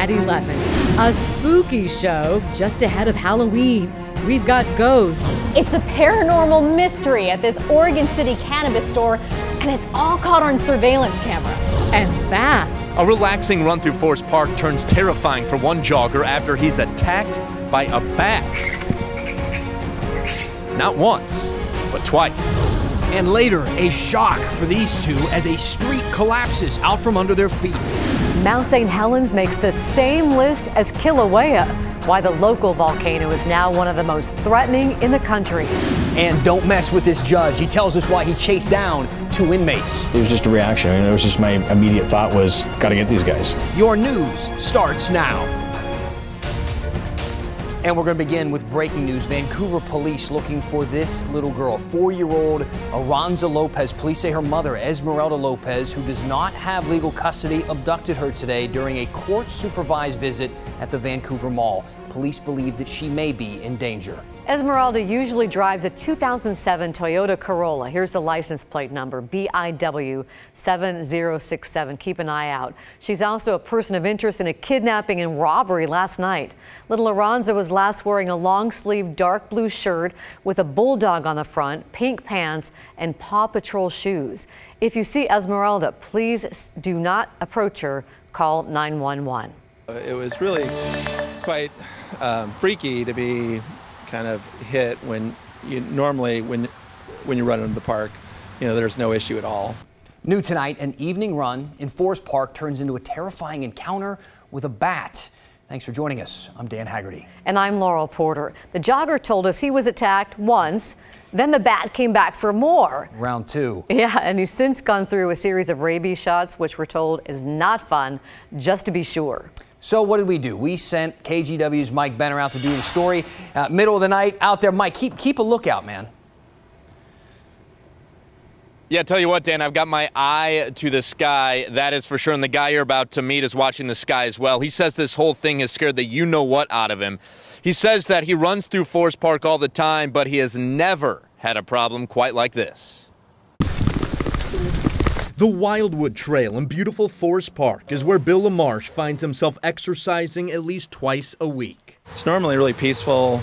at 11. A spooky show just ahead of Halloween. We've got ghosts. It's a paranormal mystery at this Oregon City cannabis store, and it's all caught on surveillance camera. And bats. A relaxing run through Forest Park turns terrifying for one jogger after he's attacked by a bat. Not once, but twice. And later, a shock for these two as a street collapses out from under their feet. Mount St. Helens makes the same list as Kilauea. Why the local volcano is now one of the most threatening in the country. And don't mess with this judge. He tells us why he chased down 2 inmates. It was just a reaction. I mean, it was just my immediate thought was, got to get these guys. Your news starts now. And we're going to begin with breaking news. Vancouver police looking for this little girl, 4-year-old Aranza Lopez. Police say her mother, Esmeralda Lopez, who does not have legal custody, abducted her today during a court-supervised visit at the Vancouver Mall. Police believe that she may be in danger. Esmeralda usually drives a 2007 Toyota Corolla. Here's the license plate number, BIW 7067. Keep an eye out. She's also a person of interest in a kidnapping and robbery last night. Little Aranza was last wearing a long-sleeved dark blue shirt with a bulldog on the front, pink pants, and Paw Patrol shoes. If you see Esmeralda, please do not approach her. Call 911. It was really quite freaky to be kind of hit when you normally when you run into the park, you know, there's no issue at all. New tonight, an evening run in Forest Park turns into a terrifying encounter with a bat. Thanks for joining us. I'm Dan Haggerty. And I'm Laurel Porter. The jogger told us he was attacked once, then the bat came back for more. Round 2. Yeah, and he's since gone through a series of rabies shots, which we're told is not fun, just to be sure. So what did we do? We sent KGW's Mike Benner out to do the story. Middle of the night out there. Mike, keep a lookout, man. Yeah, tell you what, Dan, I've got my eye to the sky. That is for sure. And the guy you're about to meet is watching the sky as well. He says this whole thing has scared the you-know-what out of him. He says that he runs through Forest Park all the time, but he has never had a problem quite like this. The Wildwood Trail in beautiful Forest Park is where Bill LaMarche finds himself exercising at least twice a week. It's normally a really peaceful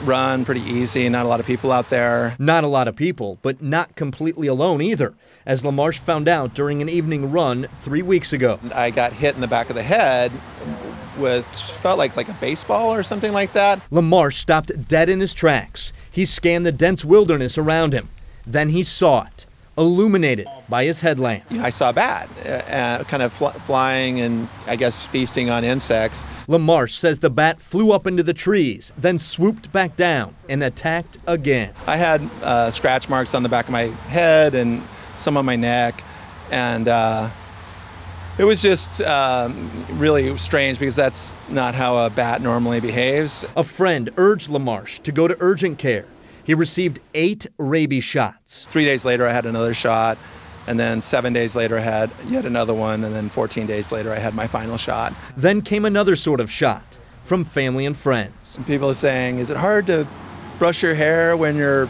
run, pretty easy, not a lot of people out there. Not a lot of people, but not completely alone either, as LaMarche found out during an evening run 3 weeks ago. I got hit in the back of the head with felt like a baseball or something like that. LaMarche stopped dead in his tracks. He scanned the dense wilderness around him. Then he saw it, illuminated by his headlamp. I saw a bat kind of flying and I guess feasting on insects. LaMarche says the bat flew up into the trees, then swooped back down and attacked again. I had scratch marks on the back of my head and some on my neck, and it was just really strange because that's not how a bat normally behaves. A friend urged LaMarche to go to urgent care. He received 8 rabies shots. 3 days later, I had another shot, and then 7 days later, I had yet another one, and then 14 days later, I had my final shot. Then came another sort of shot from family and friends. People are saying, is it hard to brush your hair when you're,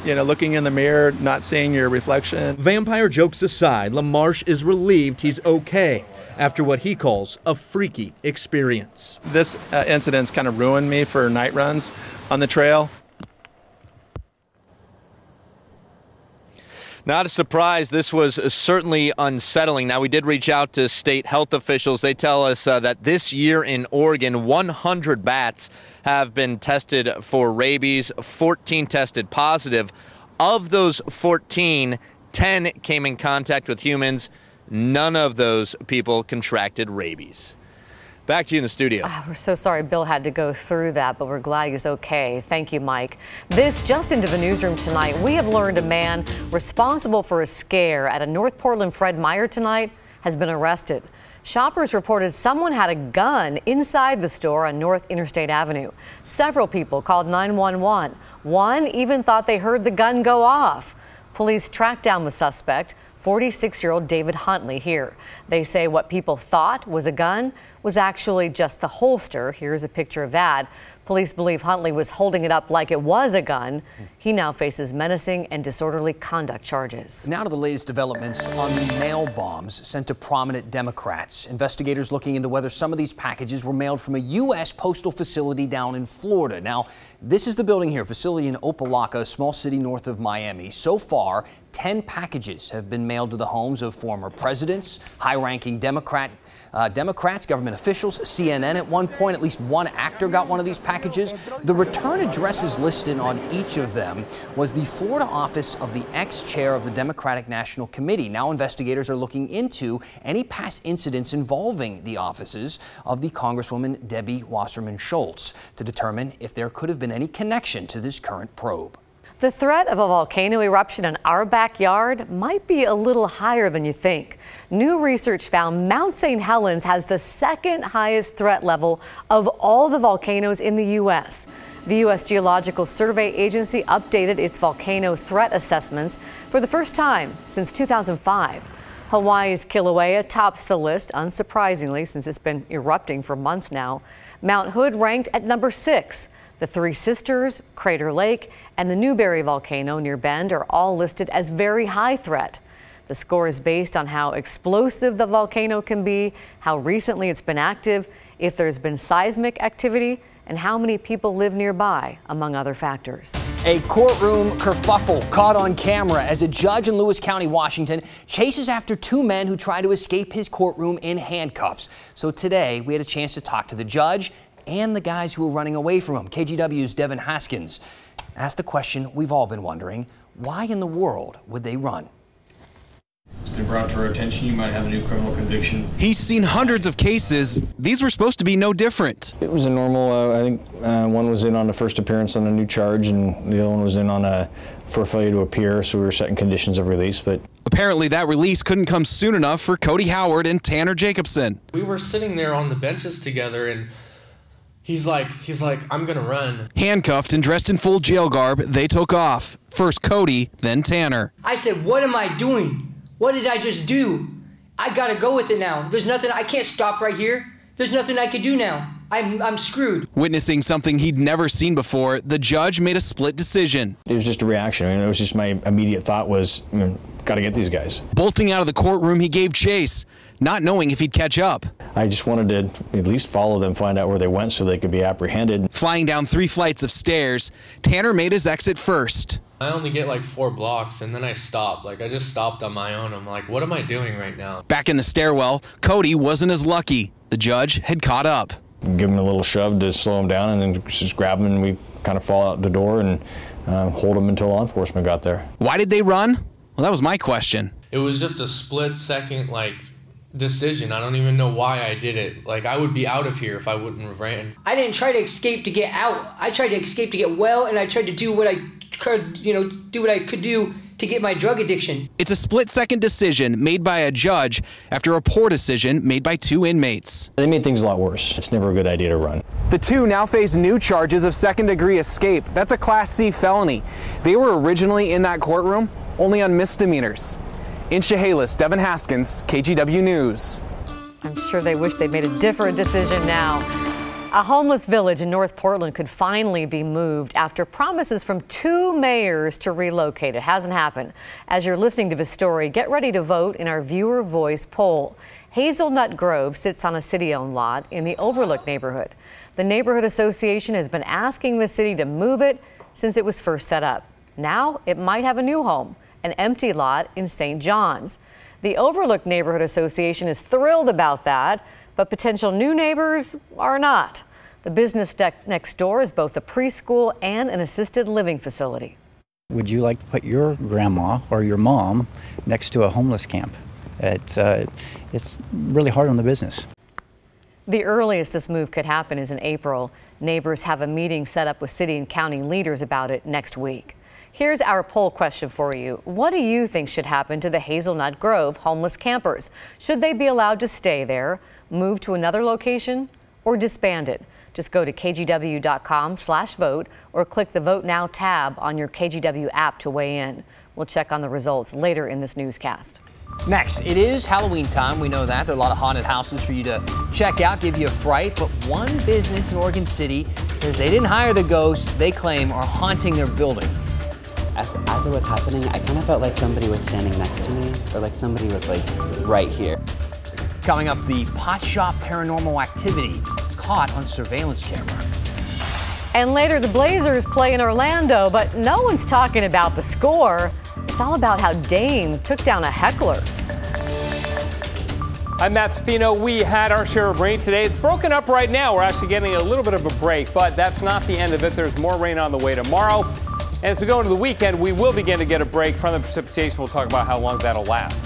looking in the mirror, not seeing your reflection? Vampire jokes aside, LaMarche is relieved he's okay after what he calls a freaky experience. This incident's kind of ruined me for night runs on the trail. Not a surprise. This was certainly unsettling. Now, we did reach out to state health officials. They tell us that this year in Oregon, 100 bats have been tested for rabies, 14 tested positive. Of those 14, 10 came in contact with humans. None of those people contracted rabies. Back to you in the studio. We're so sorry Bill had to go through that, but we're glad he's okay. Thank you, Mike. This just into the newsroom tonight. We have learned a man responsible for a scare at a North Portland Fred Meyer tonight has been arrested. Shoppers reported someone had a gun inside the store on North Interstate Avenue. Several people called 911. One even thought they heard the gun go off. Police tracked down the suspect, 46-year-old David Huntley here. They say what people thought was a gun was actually just the holster. Here's a picture of that. Police believe Huntley was holding it up like it was a gun. He now faces menacing and disorderly conduct charges. Now to the latest developments on the mail bombs sent to prominent Democrats. Investigators looking into whether some of these packages were mailed from a U.S. postal facility down in Florida. Now, this is the building here, facility in Opelika, a small city north of Miami. So far, 10 packages have been mailed to the homes of former presidents, high-ranking Democrats, government officials, CNN at one point. At least one actor got one of these packages. The return addresses listed on each of them was the Florida office of the ex-chair of the Democratic National Committee. Now investigators are looking into any past incidents involving the offices of the Congresswoman Debbie Wasserman Schultz to determine if there could have been any connection to this current probe. The threat of a volcano eruption in our backyard might be a little higher than you think. New research found Mount St. Helens has the second highest threat level of all the volcanoes in the U.S. The U.S. Geological Survey Agency updated its volcano threat assessments for the first time since 2005. Hawaii's Kilauea tops the list, unsurprisingly, since it's been erupting for months now. Mount Hood ranked at number 6. The Three Sisters, Crater Lake, and the Newberry volcano near Bend are all listed as very high threat. The score is based on how explosive the volcano can be, how recently it's been active, if there's been seismic activity, and how many people live nearby, among other factors. A courtroom kerfuffle caught on camera as a judge in Lewis County, Washington, chases after two men who try to escape his courtroom in handcuffs. So today, we had a chance to talk to the judge and the guys who were running away from him. KGW's Devin Haskins asked the question we've all been wondering: why in the world would they run? It's been brought to our attention you might have a new criminal conviction. He's seen hundreds of cases. These were supposed to be no different. It was a normal, I think one was in on the first appearance on a new charge, and the other one was in on for failure to appear, so we were setting conditions of release. But apparently that release couldn't come soon enough for Cody Howard and Tanner Jacobson. We were sitting there on the benches together, and He's like, I'm gonna run. Handcuffed and dressed in full jail garb, they took off. First Cody, then Tanner. I said, what am I doing? What did I just do? I gotta go with it now. There's nothing, I can't stop right here. There's nothing I could do now. I'm screwed. Witnessing something he'd never seen before, the judge made a split decision. It was just a reaction. I mean, it was just my immediate thought was, gotta get these guys. Bolting out of the courtroom, he gave chase, not knowing if he'd catch up. I just wanted to at least follow them, find out where they went so they could be apprehended. Flying down 3 flights of stairs, Tanner made his exit first. I only get like 4 blocks and then I stop. I just stopped on my own. I'm like, what am I doing right now? Back in the stairwell, Cody wasn't as lucky. The judge had caught up. Give him a little shove to slow him down, and then just grab him, and we kind of fall out the door and hold him until law enforcement got there. Why did they run? Well, that was my question. It was just a split second, decision. I don't even know why I did it. I would be out of here if I wouldn't have ran. I didn't try to escape to get out. I tried to escape to get well, and I tried to do what I could, do what I could do to get my drug addiction. It's a split-second decision made by a judge after a poor decision made by 2 inmates. They made things a lot worse. It's never a good idea to run. The 2 now face new charges of second-degree escape. That's a Class C felony. They were originally in that courtroom only on misdemeanors. In Chehalis, Devin Haskins, KGW News. I'm sure they wish they'd made a different decision now. A homeless village in North Portland could finally be moved after promises from 2 mayors to relocate. It hasn't happened. As you're listening to this story, get ready to vote in our Viewer Voice poll. Hazelnut Grove sits on a city-owned lot in the Overlook neighborhood. The neighborhood association has been asking the city to move it since it was first set up. Now it might have a new home, an empty lot in St. John's. The Overlook Neighborhood Association is thrilled about that, but potential new neighbors are not. The business next door is both a preschool and an assisted living facility. Would you like to put your grandma or your mom next to a homeless camp? It's really hard on the business. The earliest this move could happen is in April. Neighbors have a meeting set up with city and county leaders about it next week. Here's our poll question for you. What do you think should happen to the Hazelnut Grove homeless campers? Should they be allowed to stay there, move to another location, or disband it? Just go to kgw.com/vote or click the Vote Now tab on your KGW app to weigh in. We'll check on the results later in this newscast. Next, it is Halloween time. We know that. There are a lot of haunted houses for you to check out, give you a fright. But one business in Oregon City says they didn't hire the ghosts they claim are haunting their building. As it was happening, I kind of felt like somebody was standing next to me, or like somebody was like right here. Coming up, the pot shop paranormal activity caught on surveillance camera. And later, the Blazers play in Orlando, but no one's talking about the score. It's all about how Dame took down a heckler. I'm Matt Safino. We had our share of rain today. It's broken up right now. We're actually getting a little bit of a break, but that's not the end of it. There's more rain on the way tomorrow. And as we go into the weekend, we will begin to get a break from the precipitation. We'll talk about how long that'll last.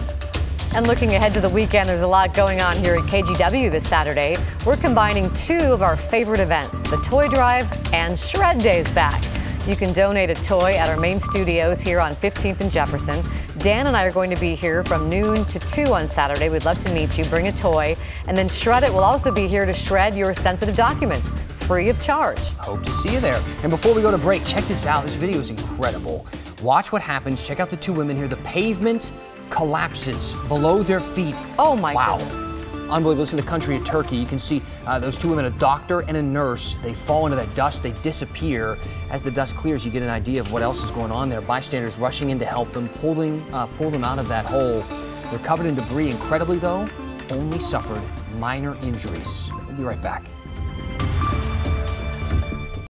And looking ahead to the weekend, there's a lot going on here at KGW this Saturday. We're combining two of our favorite events, the Toy Drive and Shred Days back. You can donate a toy at our main studios here on 15th and Jefferson. Dan and I are going to be here from noon to 2 on Saturday. We'd love to meet you. Bring a toy. And then Shred It will also be here to shred your sensitive documents, free of charge. Hope to see you there. And before we go to break, check this out. This video is incredible. Watch what happens. Check out the two women here. The pavement collapses below their feet. Oh my goodness. Unbelievable. This is the country of Turkey. You can see those two women, a doctor and a nurse. They fall into that dust. They disappear. As the dust clears, you get an idea of what else is going on there. Bystanders rushing in to help them, pull them out of that hole. They're covered in debris. Incredibly, though, only suffered minor injuries. We'll be right back.